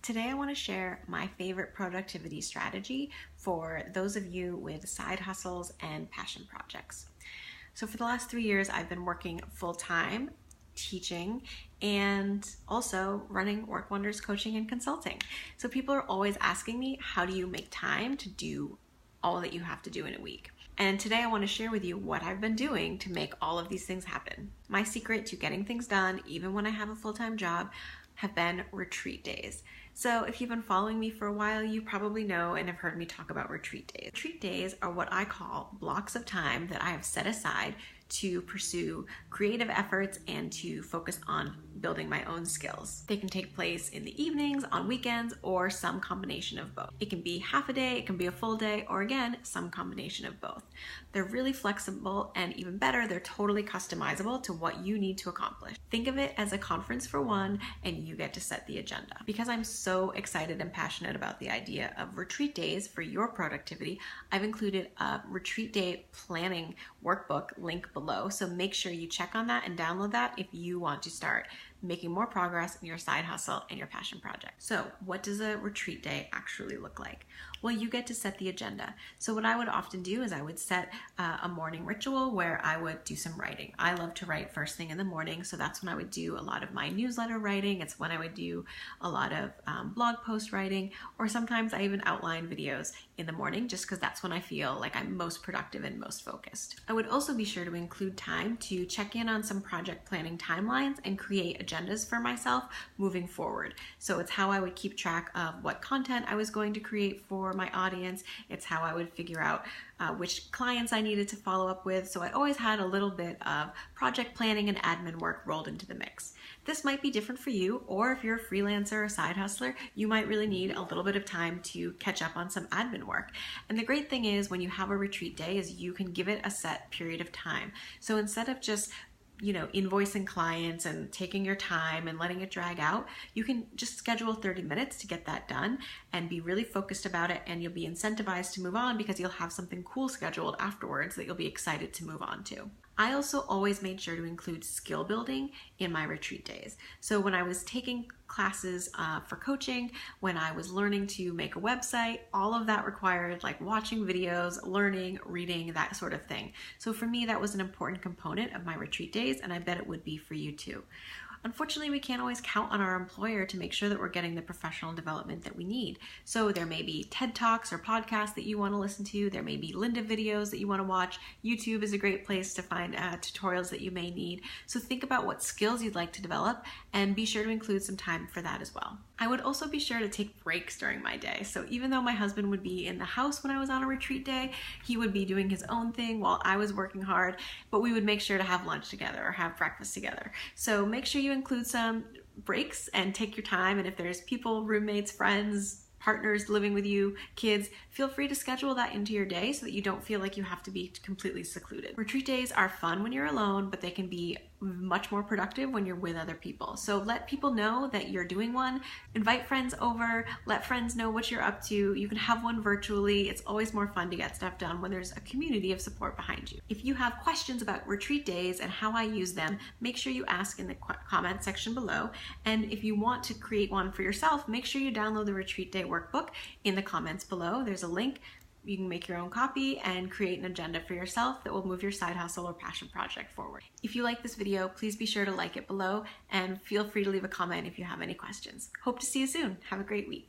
Today I want to share my favorite productivity strategy for those of you with side hustles and passion projects. So for the last 3 years, I've been working full-time, teaching, and also running Work Wonders coaching and consulting. So people are always asking me, how do you make time to do all that you have to do in a week? And today I want to share with you what I've been doing to make all of these things happen. My secret to getting things done, even when I have a full-time job, have been retreat days. So if you've been following me for a while, you probably know and have heard me talk about retreat days. Retreat days are what I call blocks of time that I have set aside to pursue creative efforts and to focus on building my own skills. They can take place in the evenings, on weekends, or some combination of both. It can be half a day, it can be a full day, or again, some combination of both. They're really flexible, and even better, they're totally customizable to what you need to accomplish. Think of it as a conference for one, and you get to set the agenda. Because I'm so excited and passionate about the idea of retreat days for your productivity, I've included a retreat day planning workbook link below, so make sure you check on that and download that if you want to start making more progress in your side hustle and your passion project. So what does a retreat day actually look like? Well, you get to set the agenda. So what I would often do is I would set a morning ritual where I would do some writing. I love to write first thing in the morning, so that's when I would do a lot of my newsletter writing. It's when I would do a lot of blog post writing, or sometimes I even outline videos in the morning just because that's when I feel like I'm most productive and most focused. I would also be sure to include time to check in on some project planning timelines and create agendas for myself moving forward. So it's how I would keep track of what content I was going to create for my audience. It's how I would figure out which clients I needed to follow up with. So I always had a little bit of project planning and admin work rolled into the mix. This might be different for you, or if you're a freelancer or side hustler, you might really need a little bit of time to catch up on some admin work. And the great thing is when you have a retreat day is you can give it a set period of time. So instead of just invoicing clients and taking your time and letting it drag out, you can just schedule 30 minutes to get that done and be really focused about it, and you'll be incentivized to move on because you'll have something cool scheduled afterwards that you'll be excited to move on to. I also always made sure to include skill building in my retreat days. So when I was taking classes for coaching, when I was learning to make a website, all of that required like watching videos, learning, reading, that sort of thing. So for me, that was an important component of my retreat days, and I bet it would be for you too. Unfortunately, we can't always count on our employer to make sure that we're getting the professional development that we need. So there may be TED Talks or podcasts that you want to listen to. There may be Linda videos that you want to watch. YouTube is a great place to find tutorials that you may need. So think about what skills you'd like to develop and be sure to include some time for that as well. I would also be sure to take breaks during my day. So even though my husband would be in the house when I was on a retreat day, he would be doing his own thing while I was working hard, but we would make sure to have lunch together or have breakfast together. So make sure you include some breaks and take your time. And if there's people, roommates, friends, partners living with you, kids, feel free to schedule that into your day so that you don't feel like you have to be completely secluded. Retreat days are fun when you're alone, but they can be much more productive when you're with other people. So let people know that you're doing one, invite friends over, let friends know what you're up to. You can have one virtually. It's always more fun to get stuff done when there's a community of support behind you. If you have questions about retreat days and how I use them, make sure you ask in the comment section below. And if you want to create one for yourself, make sure you download the retreat day workbook in the comments below. There's a link. You can make your own copy and create an agenda for yourself that will move your side hustle or passion project forward. If you like this video, please be sure to like it below and feel free to leave a comment if you have any questions. Hope to see you soon. Have a great week.